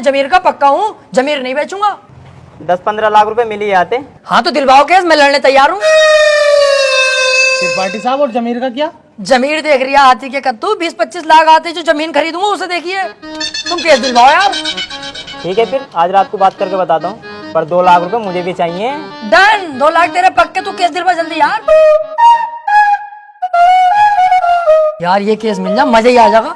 मैं जमीर का पक्का हूँ, जमीर नहीं बेचूंगा। 10-15 लाख रुपए मिल ही आते। हाँ तो दिलवाओ केस, मैं लड़ने तैयार हूँ। त्रिपाठी साहब और जमीर का क्या? जमीर देख रही है हाथी के कद्दू, 20-25 लाख आते जो जमीन खरीदूंगा उसे देखिए। तुम केस दिलवाओ यार। ठीक है फिर आज रात को बात करके बताता हूँ, पर 2 लाख रुपए मुझे भी चाहिए। डन, 2 लाख तेरे पक्के, तू केस दिलवा जल्दी यार। यार ये केस मिल जा, मजा ही आ जाएगा।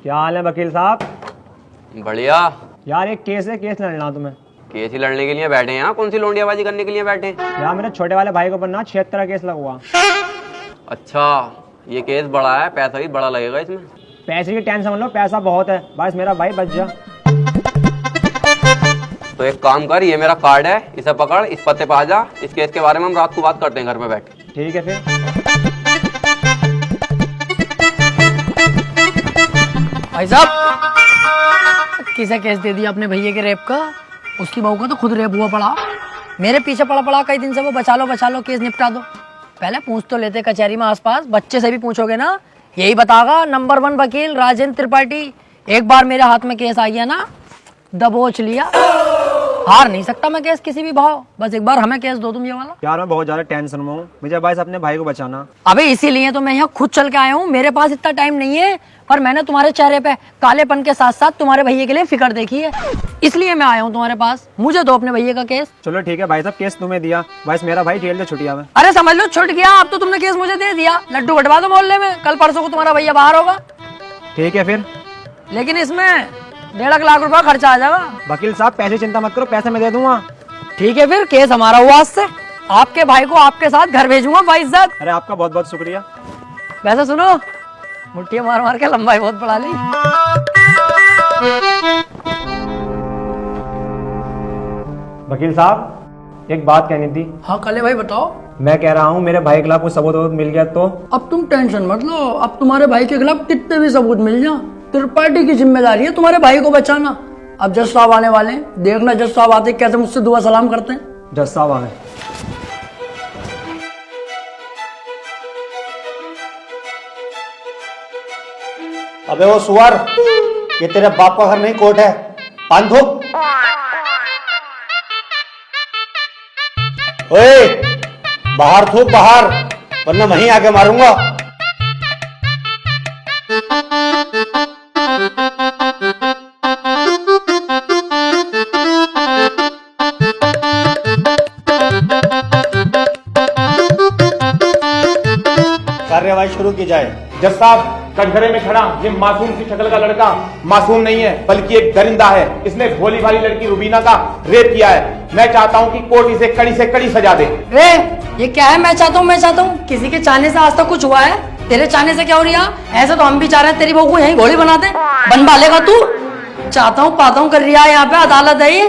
क्या हाल है वकील साहब? बढ़िया। यार एक केस है, केस लड़ना तुम्हें। केस ही लड़ने के लिए बैठे हैं यहाँ? कौन सी लोंडियाबाजी करने के लिए बैठे हैं? यार मेरे छोटे वाले भाई को बनना 76 केस लगा। अच्छा, ये केस बड़ा है, पैसा भी बड़ा लगेगा इसमें। पैसे की टेंशन मत लो, पैसा बहुत है, बस मेरा भाई बच जा। तो एक काम कर, ये मेरा कार्ड है, इसे पकड़, इस पत्ते पे आ जा। इस केस के बारे में हम रात को बात करते हैं घर में बैठ के। ठीक है फिर। भाई साहब, किसे केस दे दिया अपने भैया के रेप का? उसकी बहू का तो खुद रेप हुआ पड़ा, मेरे पीछे पड़ा कई दिन से वो। बचा लो केस निपटा दो। पहले पूछ तो लेते कचहरी में आसपास, बच्चे से भी पूछोगे ना, यही बतागा नंबर 1 वकील राजेंद्र त्रिपाठी। एक बार मेरे हाथ में केस आ गया ना, दबोच लिया। हार नहीं सकता मैं केस किसी भी भाव, बस एक बार हमें केस दो तुम ये वाला। यार मैं बहुत ज्यादा टेंशन में हूँ, मुझे बस अपने भाई को बचाना। अबे इसीलिए तो मैं यहाँ खुद चल के आया हूँ। मेरे पास इतना टाइम नहीं है, पर मैंने तुम्हारे चेहरे पे कालेपन के साथ साथ तुम्हारे भैया के लिए फिक्र देखी है, इसलिए मैं आया हूँ तुम्हारे पास। मुझे दो अपने भैया का केस। चलो ठीक है भाई साहब, केस तुम्हें दिया, बस मेरा भाई जेल से छुट्टिया में। अरे समझ लो छुट गया, अब तो तुमने केस मुझे दे दिया। लड्डू बंटवा दो मोहल्ले में, कल परसों को तुम्हारा भैया बाहर होगा। ठीक है फिर। लेकिन इसमें 1.5 लाख रुपया खर्चा आ जाएगा। वकील साहब पैसे चिंता मत करो, पैसे मैं दे दूंगा। ठीक है फिर, केस हमारा हुआ। आज से आपके भाई को आपके साथ घर भेजूंगा बाइज्जत। अरे आपका बहुत बहुत शुक्रिया। वैसे सुनो, मुट्ठी मार मार के लंबाई बहुत बढ़ा ली। वकील साहब एक बात कहनी थी। हाँ काले भाई बताओ। मैं कह रहा हूँ मेरे भाई के खिलाफ कुछ सबूत मिल गया तो? अब तुम टेंशन मत लो, अब तुम्हारे भाई के खिलाफ कितने भी सबूत मिल जाए, त्रिपाठी की जिम्मेदारी है तुम्हारे भाई को बचाना। अब जज साहब आने वाले हैं, देखना जज साहब आते कैसे मुझसे दुआ सलाम करते हैं। जज साहब आ गए। अबे वो सुअर, ये तेरे बाप का घर नहीं कोर्ट है, पान थूक। ओए बाहर थूक बाहर, वरना वहीं आके मारूंगा। कार्यवाही शुरू की जाए। जज साहब, कटघरे में खड़ा ये मासूम सी शक्ल का लड़का मासूम नहीं है, बल्कि एक दरिंदा है। इसने भोली भाली लड़की रुबीना का रेप किया है। मैं चाहता हूँ कि कोर्ट इसे कड़ी से कड़ी सजा दे। रे ये क्या है? मैं चाहता हूँ किसी के चाहने से आज तक कुछ हुआ है? तेरे चाहने से क्या हो रहा? ऐसे तो हम भी चाह रहे हैं तेरी बहू को यहीं घोड़ी बना दे। बनवा लेगा तू? चाहता हूँ पाता हूँ कर रहा है, यहाँ पे अदालत है ये।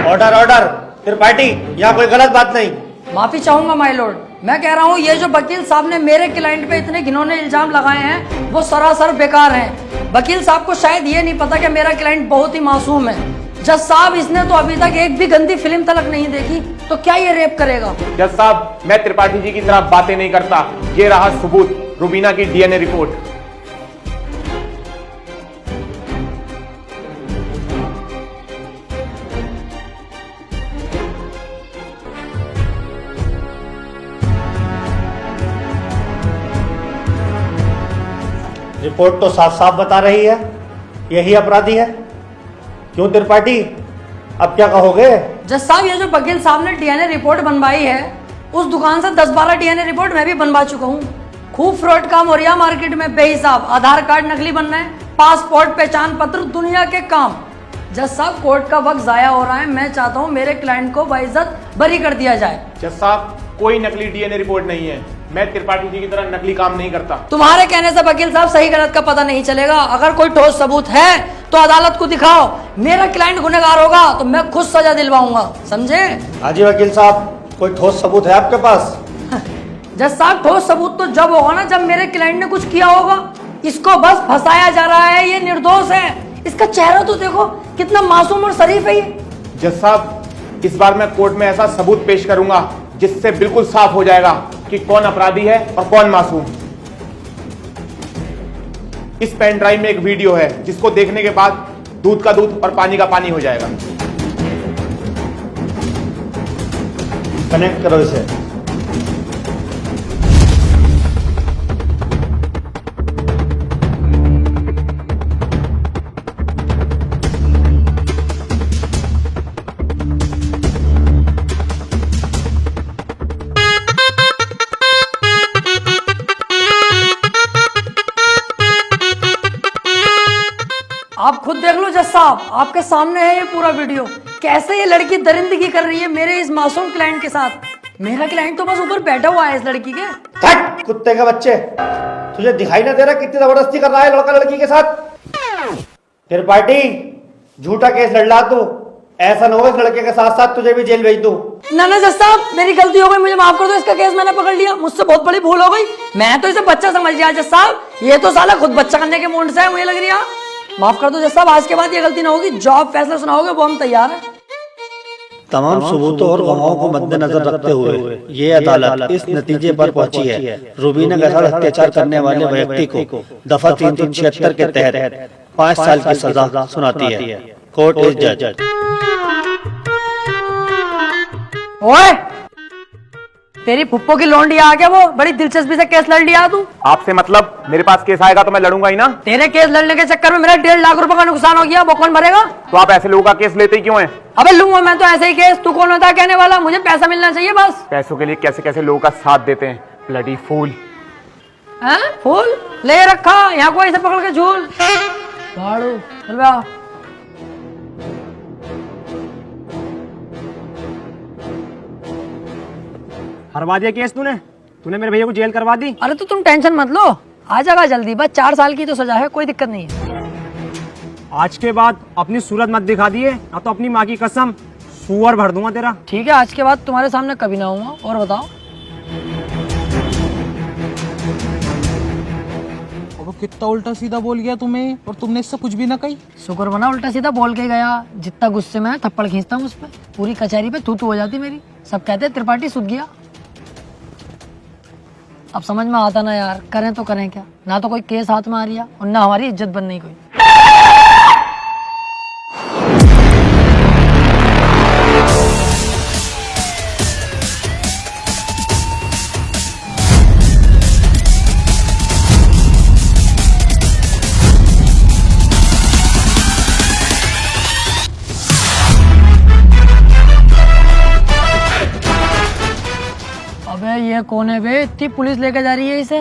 Order order. त्रिपाठी, यहाँ कोई गलत बात नहीं। माफी चाहूंगा माय लॉर्ड। मैं कह रहा हूँ ये जो वकील साहब ने मेरे क्लाइंट पे इतने घिनौने इल्जाम लगाए हैं वो सरासर बेकार हैं। वकील साहब को शायद ये नहीं पता कि मेरा क्लाइंट बहुत ही मासूम है। जज साहब, इसने तो अभी तक एक भी गंदी फिल्म तलक नहीं देखी, तो क्या ये रेप करेगा? जज साहब, मैं त्रिपाठी जी की तरह बातें नहीं करता। ये रहा सबूत, रुबीना की डीएनए रिपोर्ट। रिपोर्ट तो साफ साफ बता रही है यही अपराधी है। क्यों त्रिपाठी, अब क्या कहोगे? जज साहब, ये जो वकील साहब ने डीएनए रिपोर्ट बनवाई है, उस दुकान से 10-12 डीएनए रिपोर्ट मैं भी बनवा चुका हूँ। खूब फ्रॉड काम हो रहा है मार्केट में बेहिसाब। आधार कार्ड नकली बनना है, पासपोर्ट, पहचान पत्र, दुनिया के काम। जज साहब, कोर्ट का वक्त जाया हो रहा है। मैं चाहता हूँ मेरे क्लाइंट को बाइज्जत बरी कर दिया जाए। जज साहब, कोई नकली डीएनए रिपोर्ट नहीं है। मैं त्रिपाठी जी की तरह नकली काम नहीं करता। तुम्हारे कहने से वकील साहब सही गलत का पता नहीं चलेगा। अगर कोई ठोस सबूत है तो अदालत को दिखाओ। मेरा क्लाइंट गुनहगार होगा तो मैं खुद सजा दिलवाऊंगा, समझे? हाँ जी वकील साहब, कोई ठोस सबूत है आपके पास? जज साहब, ठोस सबूत तो जब होगा ना जब मेरे क्लाइंट ने कुछ किया होगा। इसको बस फंसाया जा रहा है, ये निर्दोष है। इसका चेहरा तो देखो, कितना मासूम और शरीफ है ये। जज साहब, इस बार मैं कोर्ट में ऐसा सबूत पेश करूंगा जिससे बिल्कुल साफ हो जाएगा कि कौन अपराधी है और कौन मासूम। इस पेन ड्राइव में एक वीडियो है जिसको देखने के बाद दूध का दूध और पानी का पानी हो जाएगा। कनेक्ट करो इसे। आप खुद देख लो जज साहब, आपके सामने है ये पूरा वीडियो। कैसे ये लड़की दरिंदगी कर रही है मेरे इस मासूम क्लाइंट के साथ। मेरा क्लाइंट तो बस ऊपर बैठा हुआ है इस लड़की के। हट कुत्ते के बच्चे, तुझे दिखाई ना दे रहा कितनी जबरदस्ती कर रहा है लड़का लड़की के साथ। त्रिपाठी, झूठा केस लड़ ला तू। ऐसा न हो इस लड़के के साथ साथ तुझे भी जेल भेज दूं। ना ना जज साहब, मेरी गलती हो गई, मुझे माफ कर दो। इसका केस मैंने पकड़ लिया, मुझसे बहुत बड़ी भूल हो गई। मैं तो इसे बच्चा समझ लिया जज साहब, ये तो साला खुद बच्चा करने के मूड से है, मुझे लग रही है। माफ कर दो जज साहब, आज के बाद ये गलती ना होगी। जो आप फैसला सुनाओगे वो हम तैयार हैं। तमाम सबूतों और गवाहों को मद्देनजर रखते हुए ये अदालत इस नतीजे पर पहुंची है, रुबीना के साथ अत्याचार करने वाले व्यक्ति को दफा 376 के तहत 5 साल की सजा सुनाती है। कोर्ट इज जज। ओए, तेरी फुप्पो की लौंडी आ गया, वो बड़ी दिलचस्पी से केस लड़ लिया तू। आपसे मतलब मेरे पास केस आएगा तो मैं लड़ूंगा ही ना। तेरे केस लड़ने के चक्कर में मेरा 1.5 लाख रुपए का नुकसान हो गया, वो कौन भरेगा? तो आप ऐसे लोगों का केस लेते ही क्यों हैं? अबे लूंगा मैं तो ऐसे ही केस, तू कौन होता है कहने वाला? मुझे पैसा मिलना चाहिए बस। पैसों के लिए कैसे कैसे लोगों का साथ देते हैं, ब्लडी फूल। हैं? फूल ले रखा यहाँ को, ऐसे पकड़ के झूल भाड़ू। चल बे आ। हरवा दिया केस तूने मेरे भैया को जेल करवा दी। अरे तो तुम टेंशन मत लो, आ जाएगा जल्दी। बस 4 साल की तो सजा है, कोई दिक्कत नहीं है। आज के बाद अपनी सूरत मत दिखा दिए, ना तो अपनी माँ की कसम सुअर भर दूंगा तेरा। ठीक है, आज के बाद तुम्हारे सामने कभी ना आऊंगा। और बताओ। वो कितना उल्टा सीधा बोल गया तुम्हें, और तुमने इससे कुछ भी ना कही। शुक्र बना उल्टा सीधा बोल के गया, जितना गुस्से में है थप्पड़ खींचता हूँ उस पर, पूरी कचहरी पे थू हो जाती मेरी। सब कहते हैं त्रिपाठी सुध गया। अब समझ में आता ना यार, करें तो करें क्या। ना तो कोई केस हाथ में आ रही है और ना हमारी इज्जत बन रही कोई। अबे ये कौन है बे, इतनी पुलिस लेके जा रही है इसे?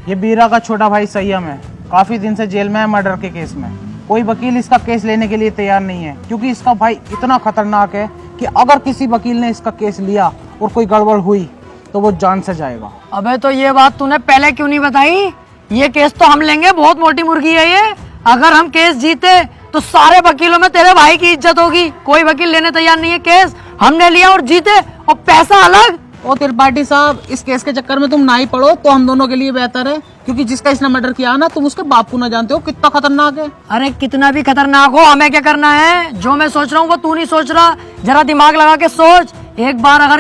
ये बीरा का छोटा भाई संयम है, काफी दिन से जेल में है मर्डर के केस में। कोई वकील इसका केस लेने के लिए तैयार नहीं है, क्योंकि इसका भाई इतना खतरनाक है कि अगर किसी वकील ने इसका केस लिया और कोई गड़बड़ हुई तो वो जान से जाएगा। अबे तो ये बात तूने पहले क्यों नहीं बताई? ये केस तो हम लेंगे, बहुत मोटी मुर्गी है ये। अगर हम केस जीते तो सारे वकीलों में तेरे भाई की इज्जत होगी। कोई वकील लेने तैयार नहीं है केस, हमने लिया और जीते, और पैसा अलग। ओ त्रिपाठी साहब, इस केस के चक्कर में तुम ना ही पड़ो तो हम दोनों के लिए बेहतर है, क्योंकि जिसका इसने मर्डर किया ना, तुम उसके बाप को ना जानते हो कितना खतरनाक है। अरे कितना भी खतरनाक हो, हमें क्या करना है? जो मैं सोच रहा हूँ वो तू नहीं सोच रहा। जरा दिमाग लगा के सोच। एक बार अगर